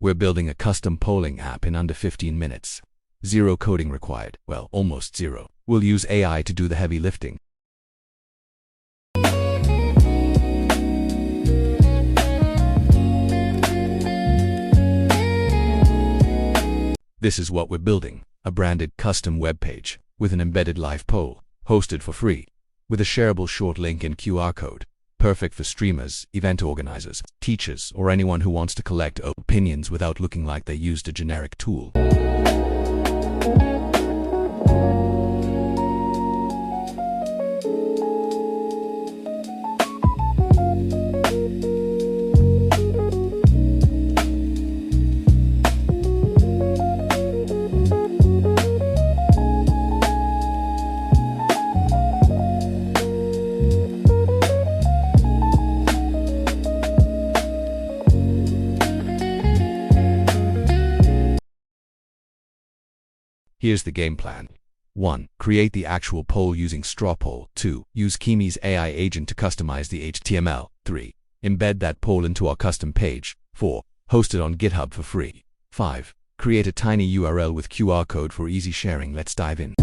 We're building a custom polling app in under 15 minutes. Zero coding required. Well, almost zero. We'll use AI to do the heavy lifting. This is what we're building, a branded custom web page with an embedded live poll, hosted for free, with a shareable short link and QR code, perfect for streamers, event organizers, teachers, or anyone who wants to collect opinions without looking like they used a generic tool. Here's the game plan. 1. Create the actual poll using StrawPoll. 2. Use Kimi's AI agent to customize the HTML. 3. Embed that poll into our custom page. 4. Host it on GitHub for free. 5. Create a tiny URL with QR code for easy sharing. Let's dive in.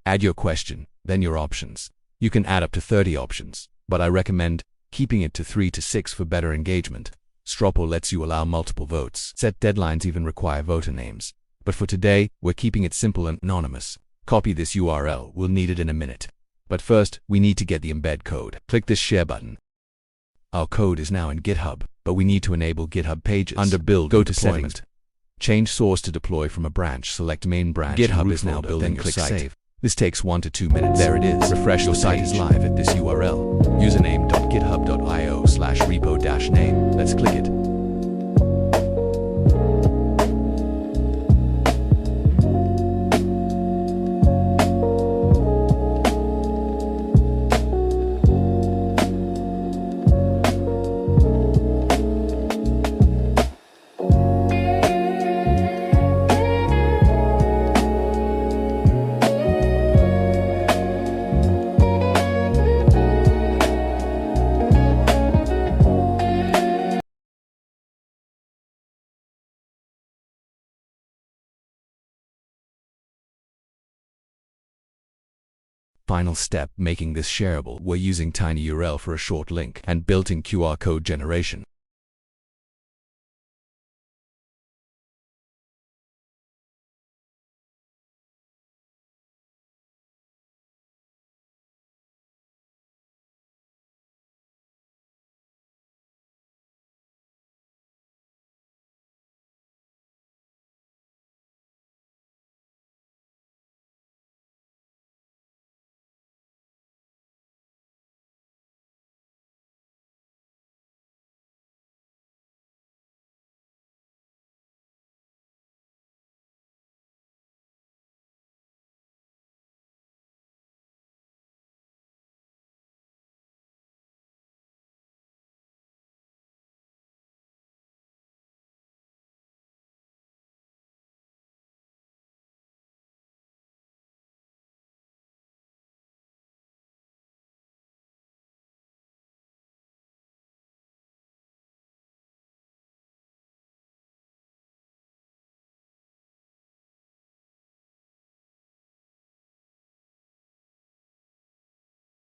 Add your question, then your options. You can add up to 30 options, but I recommend keeping it to 3 to 6 for better engagement. StrawPoll lets you allow multiple votes. Set deadlines even require voter names. But for today, we're keeping it simple and anonymous. Copy this URL, we'll need it in a minute. But first, we need to get the embed code. Click this share button. Our code is now in GitHub, but we need to enable GitHub Pages. Under Build, go to Settings. Change source to deploy from a branch. Select main branch. GitHub is now building. Click Save. This takes 1 to 2 minutes. There it is. Refresh your site is live at this URL. username.github.io/repo-name. Let's click it. Final step, making this shareable. We're using tinyURL for a short link and built-in QR code generation.